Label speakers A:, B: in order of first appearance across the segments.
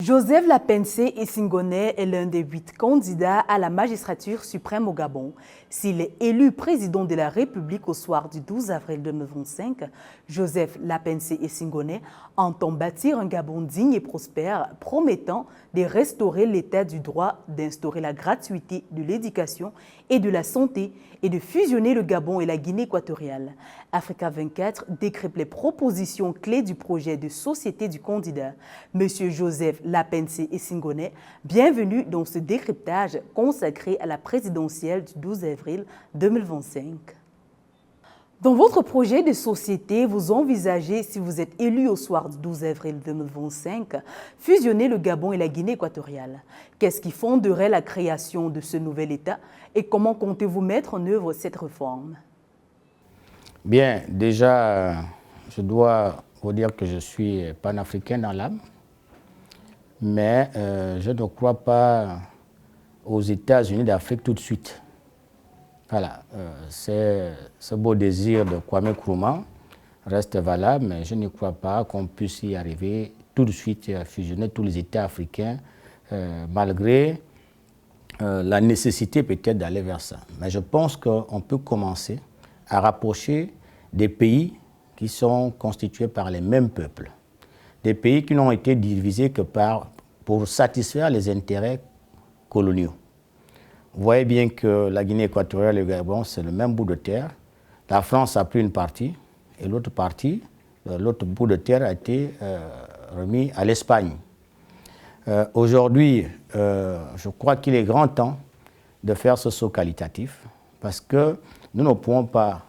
A: Joseph Lapensé Essingoné est l'un des 8 candidats à la magistrature suprême au Gabon. S'il est élu président de la République au soir du 12 avril 2025, Joseph Lapensé Essingoné entend bâtir un Gabon digne et prospère, promettant de restaurer l'état du droit, d'instaurer la gratuité de l'éducation et de la santé et de fusionner le Gabon et la Guinée équatoriale. Africa 24 décrypte les propositions clés du projet de société du candidat. Monsieur Joseph Lapensé Essingoné, bienvenue dans ce décryptage consacré à la présidentielle du 12 avril 2025. Dans votre projet de société, vous envisagez, si vous êtes élu au soir du 12 avril 2025, fusionner le Gabon et la Guinée équatoriale. Qu'est-ce qui fonderait la création de ce nouvel État et comment comptez-vous mettre en œuvre cette réforme?
B: Bien, déjà, je dois vous dire que je suis panafricain dans l'âme, mais je ne crois pas aux États-Unis d'Afrique tout de suite. Voilà, ce beau désir de Kwame Nkrumah reste valable, mais je ne crois pas qu'on puisse y arriver tout de suite à fusionner tous les États africains, malgré la nécessité peut-être d'aller vers ça. Mais je pense qu'on peut commencer à rapprocher des pays qui sont constitués par les mêmes peuples, des pays qui n'ont été divisés que pour satisfaire les intérêts coloniaux. Vous voyez bien que la Guinée équatoriale et le Gabon, c'est le même bout de terre. La France a pris une partie et l'autre partie, l'autre bout de terre a été remis à l'Espagne. Aujourd'hui, je crois qu'il est grand temps de faire ce saut qualitatif parce que nous ne pouvons pas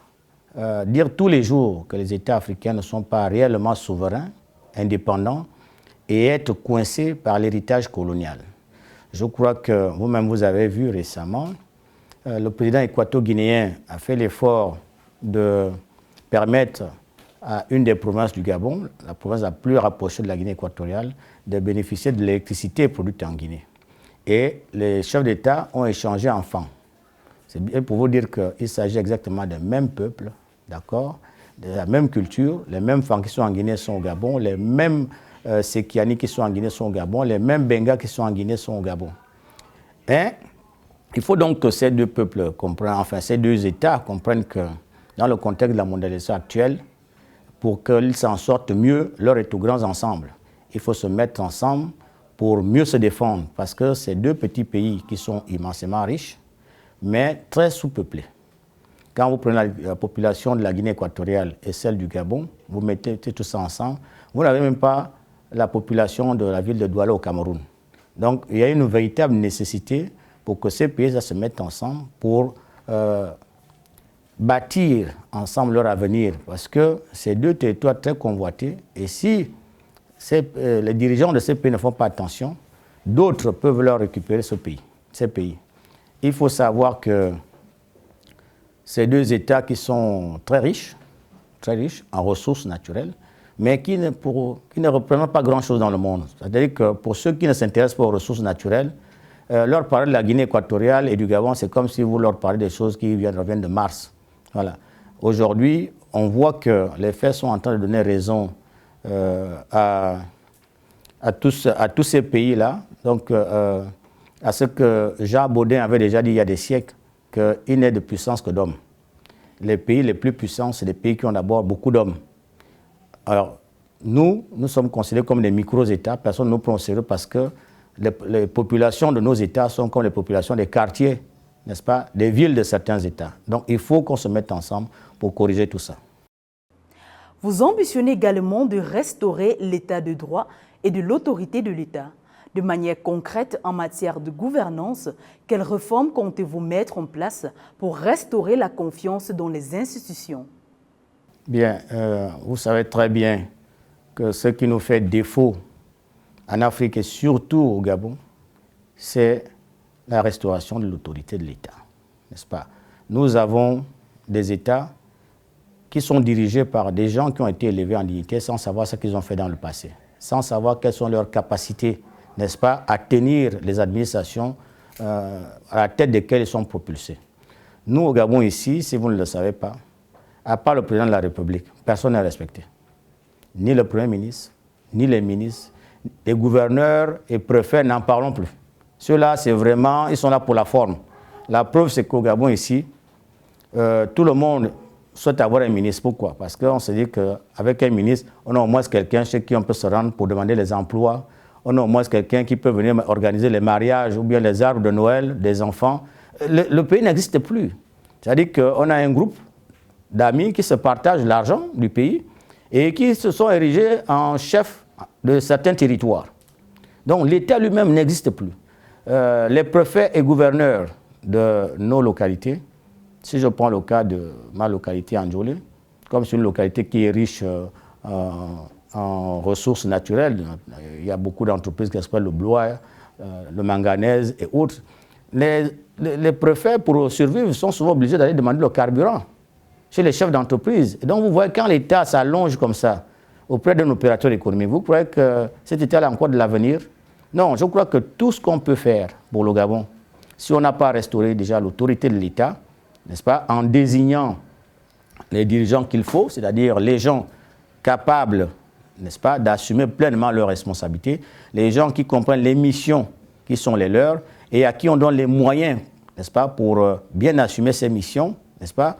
B: dire tous les jours que les États africains ne sont pas réellement souverains, indépendants et être coincés par l'héritage colonial. Je crois que vous-même, vous avez vu récemment, le président équato-guinéen a fait l'effort de permettre à une des provinces du Gabon, la province la plus rapprochée de la Guinée équatoriale, de bénéficier de l'électricité produite en Guinée. Et les chefs d'État ont échangé en francs. C'est bien pour vous dire qu'il s'agit exactement des mêmes peuples, d'accord, de la même culture, les mêmes francs qui sont en Guinée sont au Gabon, les mêmes Sekiani qui sont en Guinée sont au Gabon, les mêmes Benga qui sont en Guinée sont au Gabon. Et il faut donc que ces deux peuples comprennent, enfin ces deux États comprennent que dans le contexte de la mondialisation actuelle, pour qu'ils s'en sortent mieux, l'heure est aux grands ensembles. Il faut se mettre ensemble pour mieux se défendre, parce que ces deux petits pays qui sont immensément riches, mais très sous-peuplés. Quand vous prenez la population de la Guinée équatoriale et celle du Gabon, vous mettez tout ça ensemble, vous n'avez même pas la population de la ville de Douala au Cameroun. Donc il y a une véritable nécessité pour que ces pays se mettent ensemble pour bâtir ensemble leur avenir, parce que ces deux territoires très convoités, et si les dirigeants de ces pays ne font pas attention, d'autres peuvent leur récupérer ces pays. Il faut savoir que ces deux États qui sont très riches en ressources naturelles, mais qui ne représentent pas grand-chose dans le monde. C'est-à-dire que pour ceux qui ne s'intéressent pas aux ressources naturelles, leur parler de la Guinée équatoriale et du Gabon, c'est comme si vous leur parlez des choses qui reviennent de Mars. Voilà. Aujourd'hui, on voit que les faits sont en train de donner raison à tous ces pays-là. Donc, à ce que Jean Baudin avait déjà dit il y a des siècles, qu'il n'est de puissance que d'hommes. Les pays les plus puissants, c'est des pays qui ont d'abord beaucoup d'hommes. Alors, nous sommes considérés comme des micro-États. Personne ne nous prend au sérieux parce que les populations de nos États sont comme les populations des quartiers, n'est-ce pas, des villes de certains États. Donc, il faut qu'on se mette ensemble pour corriger tout ça.
A: Vous ambitionnez également de restaurer l'état de droit et de l'autorité de l'État. De manière concrète en matière de gouvernance, quelles réformes comptez-vous mettre en place pour restaurer la confiance dans les institutions?
B: Bien, vous savez très bien que ce qui nous fait défaut en Afrique et surtout au Gabon, c'est la restauration de l'autorité de l'État, n'est-ce pas? Nous avons des États qui sont dirigés par des gens qui ont été élevés en dignité sans savoir ce qu'ils ont fait dans le passé, sans savoir quelles sont leurs capacités, n'est-ce pas, à tenir les administrations à la tête desquelles ils sont propulsés. Nous, au Gabon, ici, si vous ne le savez pas, à part le président de la République, personne n'est respecté. Ni le Premier ministre, ni les ministres, les gouverneurs et préfets, n'en parlons plus. Ceux-là, c'est vraiment, ils sont là pour la forme. La preuve, c'est qu'au Gabon, ici, tout le monde souhaite avoir un ministre. Pourquoi? Parce qu'on se dit qu'avec un ministre, on a au moins quelqu'un chez qui on peut se rendre pour demander les emplois. On a au moins quelqu'un qui peut venir organiser les mariages ou bien les arbres de Noël des enfants. Le pays n'existe plus. C'est-à-dire qu'on a un groupe d'amis qui se partagent l'argent du pays et qui se sont érigés en chef de certains territoires. Donc l'État lui-même n'existe plus. Les préfets et gouverneurs de nos localités, si je prends le cas de ma localité Anjolé, comme c'est une localité qui est riche en ressources naturelles, il y a beaucoup d'entreprises qui exploitent le bois, le manganèse et autres. Les préfets, pour survivre, sont souvent obligés d'aller demander le carburant chez les chefs d'entreprise. Et donc vous voyez, quand l'État s'allonge comme ça auprès d'un opérateur économique, vous croyez que cet État a encore de l'avenir? Non, je crois que tout ce qu'on peut faire pour le Gabon, si on n'a pas restauré déjà l'autorité de l'État, n'est-ce pas, en désignant les dirigeants qu'il faut, c'est-à-dire les gens capables, n'est-ce pas, d'assumer pleinement leurs responsabilités, les gens qui comprennent les missions qui sont les leurs et à qui on donne les moyens, n'est-ce pas, pour bien assumer ces missions, n'est-ce pas,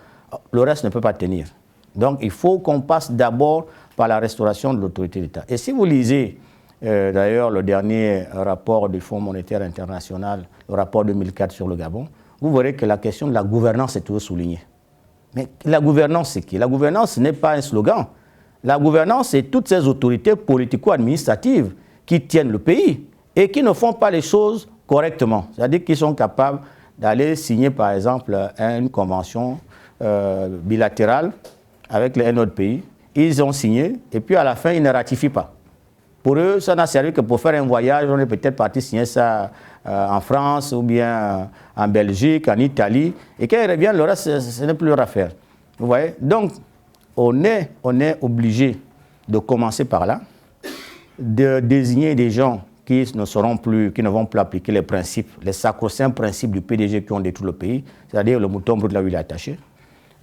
B: le reste ne peut pas tenir. Donc il faut qu'on passe d'abord par la restauration de l'autorité de l'État. Et si vous lisez d'ailleurs le dernier rapport du Fonds monétaire international, le rapport 2004 sur le Gabon, vous verrez que la question de la gouvernance est toujours soulignée. Mais la gouvernance, c'est qui? La gouvernance, ce n'est pas un slogan. La gouvernance, c'est toutes ces autorités politico-administratives qui tiennent le pays et qui ne font pas les choses correctement. C'est-à-dire qu'ils sont capables d'aller signer, par exemple, une convention bilatérale avec un autre pays. Ils ont signé et puis à la fin, ils ne ratifient pas. Pour eux, ça n'a servi que pour faire un voyage. On est peut-être parti signer ça en France ou bien en Belgique, en Italie. Et quand ils reviennent, le reste, ce n'est plus leur affaire. Vous voyez? Donc, on est obligé de commencer par là, de désigner des gens qui ne vont plus appliquer les principes, les sacro-saints principes du PDG qui ont détruit le pays, c'est-à-dire le mouton brûle là où il est attaché.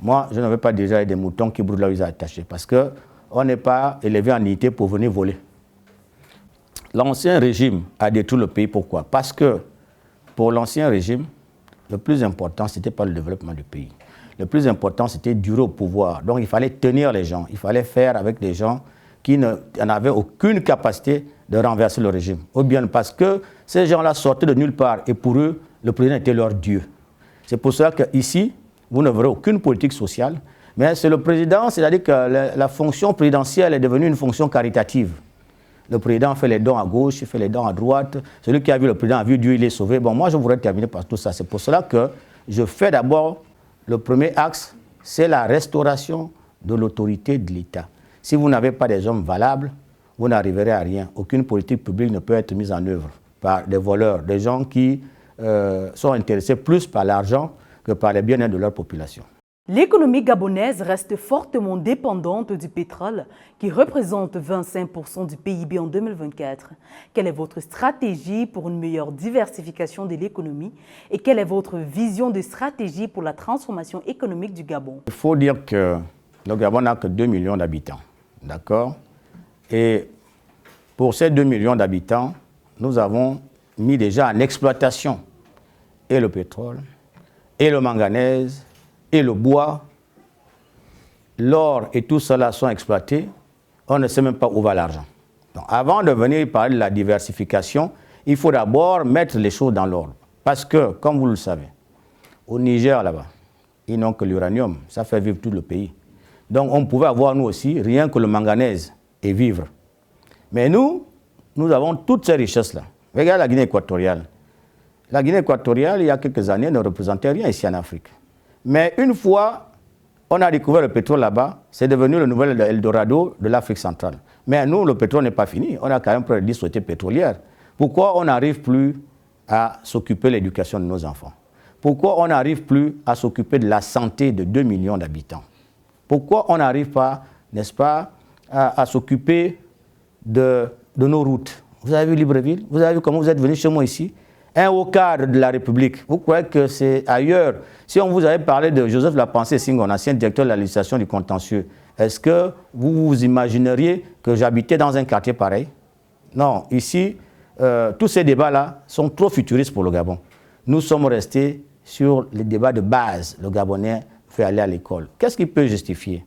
B: Moi, je ne veux pas déjà des moutons qui brûlent là où ils sont attachés, parce qu'on n'est pas élevé en unité pour venir voler. L'ancien régime a détruit le pays. Pourquoi? Parce que pour l'ancien régime, le plus important, ce n'était pas le développement du pays. Le plus important, c'était durer au pouvoir. Donc il fallait tenir les gens. Il fallait faire avec des gens qui n'avaient aucune capacité de renverser le régime. Ou bien parce que ces gens-là sortaient de nulle part et pour eux, le président était leur Dieu. C'est pour cela qu'ici, vous ne verrez aucune politique sociale. Mais c'est le président, c'est-à-dire que la fonction présidentielle est devenue une fonction caritative. Le président fait les dons à gauche, il fait les dons à droite. Celui qui a vu le président a vu Dieu, il est sauvé. Bon, moi, je voudrais terminer par tout ça. C'est pour cela que je fais d'abord, le premier axe, c'est la restauration de l'autorité de l'État. Si vous n'avez pas des hommes valables, vous n'arriverez à rien. Aucune politique publique ne peut être mise en œuvre par des voleurs, des gens qui sont intéressés plus par l'argent que par les bien-être de leur population.
A: L'économie gabonaise reste fortement dépendante du pétrole, qui représente 25% du PIB en 2024. Quelle est votre stratégie pour une meilleure diversification de l'économie et quelle est votre vision de stratégie pour la transformation économique du Gabon?
B: Il faut dire que le Gabon n'a que 2 millions d'habitants, d'accord? Et pour ces 2 millions d'habitants, nous avons mis déjà en exploitation et le pétrole, et le manganèse, et le bois, l'or et tout cela sont exploités, on ne sait même pas où va l'argent. Donc, avant de venir parler de la diversification, il faut d'abord mettre les choses dans l'ordre. Parce que, comme vous le savez, au Niger, là-bas, ils n'ont que l'uranium, ça fait vivre tout le pays. Donc on pouvait avoir, nous aussi, rien que le manganèse et vivre. Mais nous avons toutes ces richesses-là. Regardez la Guinée équatoriale. La Guinée équatoriale, il y a quelques années, ne représentait rien ici en Afrique. Mais une fois, on a découvert le pétrole là-bas, c'est devenu le nouvel Eldorado de l'Afrique centrale. Mais nous, le pétrole n'est pas fini. On a quand même près de 10 sociétés pétrolières. Pourquoi on n'arrive plus à s'occuper de l'éducation de nos enfants? Pourquoi on n'arrive plus à s'occuper de la santé de 2 millions d'habitants? Pourquoi on n'arrive pas, n'est-ce pas, à s'occuper de nos routes? Vous avez vu Libreville? Vous avez vu comment vous êtes venu chez moi ici? Un haut cadre de la République. Vous croyez que c'est ailleurs? Si on vous avait parlé de Joseph Lapensée Senghor, ancien directeur de la législation du contentieux, est-ce que vous vous imagineriez que j'habitais dans un quartier pareil? Non, ici, tous ces débats-là sont trop futuristes pour le Gabon. Nous sommes restés sur les débats de base. Le Gabonais fait aller à l'école. Qu'est-ce qui peut justifier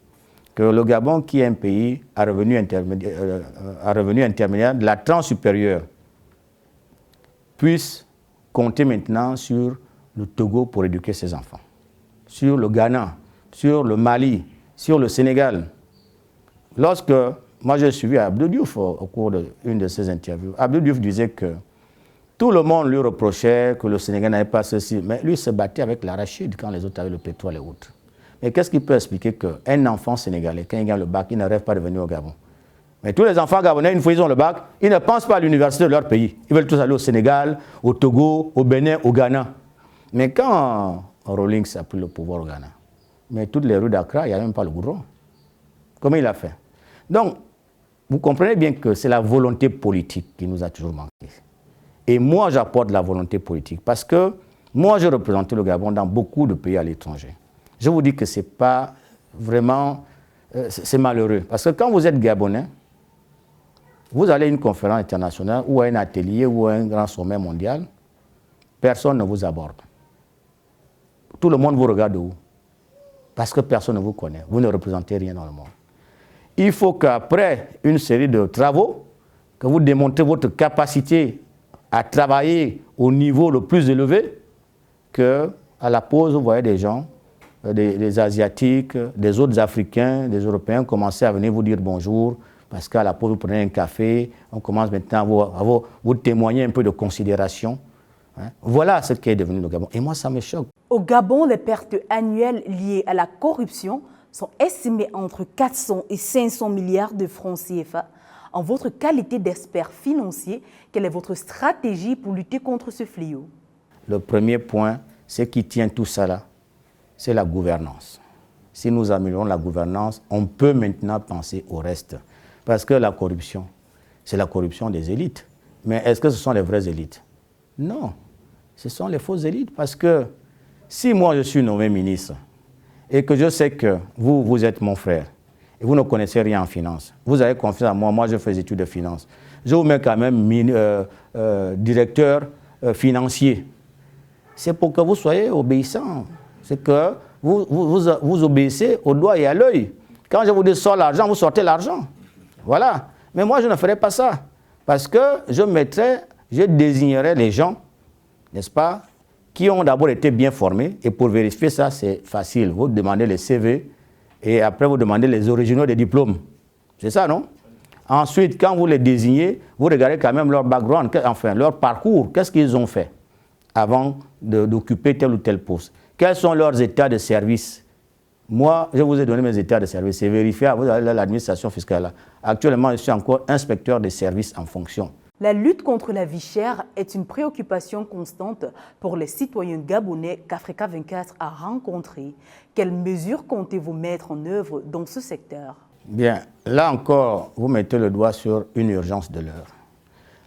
B: que le Gabon, qui est un pays à revenu intermédiaire de la tranche supérieure, puisse compter maintenant sur le Togo pour éduquer ses enfants, sur le Ghana, sur le Mali, sur le Sénégal. Lorsque moi j'ai suivi Abdou Diouf au cours d'une de ses interviews, Abdou Diouf disait que tout le monde lui reprochait que le Sénégal n'avait pas ceci, mais lui se battait avec l'arachide quand les autres avaient le pétrole et autres. Mais qu'est-ce qui peut expliquer qu'un enfant sénégalais, quand il gagne le bac, il ne rêve pas de venir au Gabon? Mais tous les enfants gabonais, une fois ils ont le bac, ils ne pensent pas à l'université de leur pays. Ils veulent tous aller au Sénégal, au Togo, au Bénin, au Ghana. Mais quand Rawlings a pris le pouvoir au Ghana, mais toutes les rues d'Accra, il n'y a même pas le goudron. Comment il a fait? Donc, vous comprenez bien que c'est la volonté politique qui nous a toujours manqué. Et moi, j'apporte la volonté politique parce que moi, j'ai représenté le Gabon dans beaucoup de pays à l'étranger. Je vous dis que ce n'est pas vraiment... c'est malheureux. Parce que quand vous êtes Gabonais, vous allez à une conférence internationale ou à un atelier ou à un grand sommet mondial, personne ne vous aborde. Tout le monde vous regarde de haut. Parce que personne ne vous connaît. Vous ne représentez rien dans le monde. Il faut qu'après une série de travaux, que vous démontrez votre capacité à travailler au niveau le plus élevé, qu'à la pause, vous voyez des gens, des Asiatiques, des autres Africains, des Européens commencer à venir vous dire bonjour, parce qu'à la pause, vous prenez un café, on commence maintenant à vous témoigner un peu de considération. Voilà ce qui est devenu le Gabon. Et moi, ça me choque.
A: Au Gabon, les pertes annuelles liées à la corruption sont estimées entre 400 et 500 milliards de francs CFA. En votre qualité d'expert financier, quelle est votre stratégie pour lutter contre ce fléau?
B: Le premier point, c'est qui tient tout ça là, c'est la gouvernance. Si nous améliorons la gouvernance, on peut maintenant penser au reste. Parce que la corruption, c'est la corruption des élites. Mais est-ce que ce sont les vraies élites? Non, ce sont les fausses élites. Parce que si moi je suis nommé ministre et que je sais que vous êtes mon frère et vous ne connaissez rien en finance, vous avez confiance en moi, moi je fais des études de finance, je vous mets quand même directeur financier. C'est pour que vous soyez obéissant. C'est que vous obéissez au doigt et à l'œil. Quand je vous dis sors l'argent, vous sortez l'argent. Voilà. Mais moi, je ne ferai pas ça. Parce que je désignerai les gens, n'est-ce pas, qui ont d'abord été bien formés. Et pour vérifier ça, c'est facile. Vous demandez les CV et après vous demandez les originaux des diplômes. C'est ça, non? Ensuite, quand vous les désignez, vous regardez quand même leur background, enfin leur parcours. Qu'est-ce qu'ils ont fait avant d'occuper tel ou tel poste? Quels sont leurs états de service? Moi, je vous ai donné mes états de service. C'est vérifié, vous avez l'administration fiscale. Actuellement, je suis encore inspecteur des services en fonction.
A: La lutte contre la vie chère est une préoccupation constante pour les citoyens gabonais qu'Africa 24 a rencontrés. Quelles mesures comptez-vous mettre en œuvre dans ce secteur?
B: Bien, là encore, vous mettez le doigt sur une urgence de l'heure.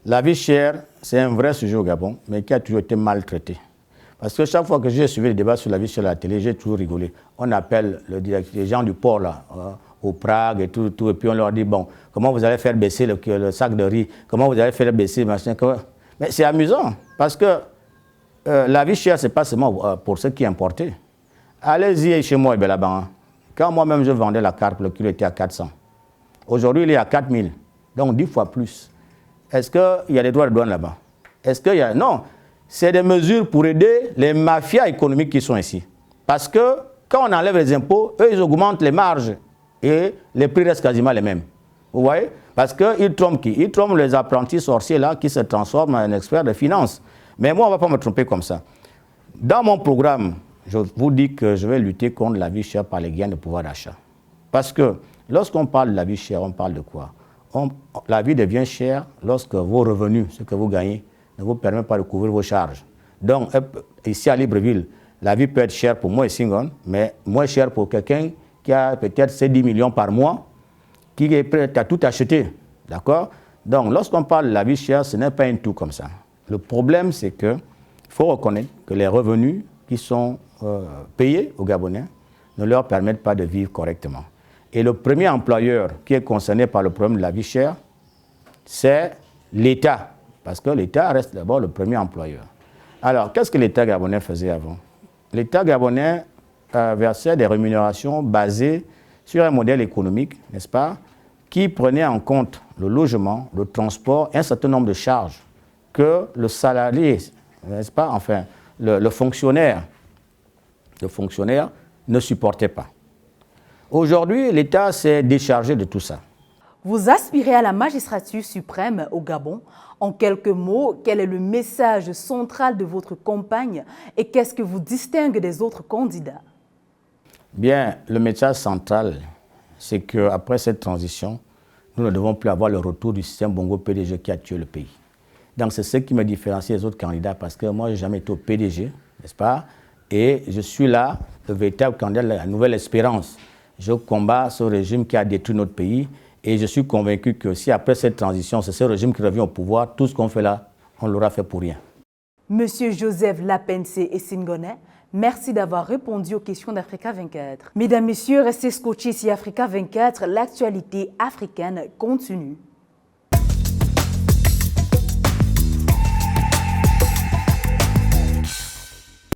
B: La vie chère, c'est un vrai sujet au Gabon, mais qui a toujours été maltraité. Parce que chaque fois que j'ai suivi les débats sur la vie chère à la télé, j'ai toujours rigolé. On appelle les gens du port, là, au Prague et tout, et puis on leur dit, bon, comment vous allez faire baisser le sac de riz? Comment vous allez faire baisser machin? Mais c'est amusant, parce que la vie chère, ce n'est pas seulement pour ceux qui importent. Allez-y chez moi, là-bas. Quand moi-même je vendais la carte, le kilo était à 400. Aujourd'hui, il est à 4000, donc 10 fois plus. Est-ce qu'il y a des droits de douane là-bas? Est-ce qu'il y a... Non, c'est des mesures pour aider les mafias économiques qui sont ici. Parce que quand on enlève les impôts, eux, ils augmentent les marges et les prix restent quasiment les mêmes. Vous voyez? Parce qu'ils trompent qui? Ils trompent les apprentis sorciers là qui se transforment en experts de finance. Mais moi, on ne va pas me tromper comme ça. Dans mon programme, je vous dis que je vais lutter contre la vie chère par les gains de pouvoir d'achat. Parce que lorsqu'on parle de la vie chère, on parle de quoi? La vie devient chère lorsque vos revenus, ce que vous gagnez, ne vous permet pas de couvrir vos charges. Donc, ici à Libreville, la vie peut être chère pour moi et Singon, mais moins chère pour quelqu'un qui a peut-être ses 10 millions par mois, qui est prêt à tout acheter. D'accord? Donc, lorsqu'on parle de la vie chère, ce n'est pas un tout comme ça. Le problème, c'est qu'il faut reconnaître que les revenus qui sont payés aux Gabonais ne leur permettent pas de vivre correctement. Et le premier employeur qui est concerné par le problème de la vie chère, c'est l'État, parce que l'État reste d'abord le premier employeur. Alors, qu'est-ce que l'État gabonais faisait avant? L'État gabonais versait des rémunérations basées sur un modèle économique, n'est-ce pas, qui prenait en compte le logement, le transport, un certain nombre de charges que le salarié, n'est-ce pas, enfin, le fonctionnaire ne supportait pas. Aujourd'hui, l'État s'est déchargé de tout ça.
A: Vous aspirez à la magistrature suprême au Gabon. En quelques mots, quel est le message central de votre campagne et qu'est-ce que vous distingue des autres candidats?
B: Bien, le message central, c'est qu'après cette transition, nous ne devons plus avoir le retour du système Bongo PDG qui a tué le pays. Donc c'est ce qui me différencie des autres candidats parce que moi, je n'ai jamais été au PDG, n'est-ce pas? Et je suis là, le véritable candidat de la nouvelle espérance. Je combats ce régime qui a détruit notre pays et je suis convaincu que si après cette transition, c'est ce régime qui revient au pouvoir, tout ce qu'on fait là, on l'aura fait pour rien.
A: Monsieur Joseph Lapence Essingone, merci d'avoir répondu aux questions d'Africa 24. Mesdames, Messieurs, restez scotchés sur Africa 24, l'actualité africaine continue.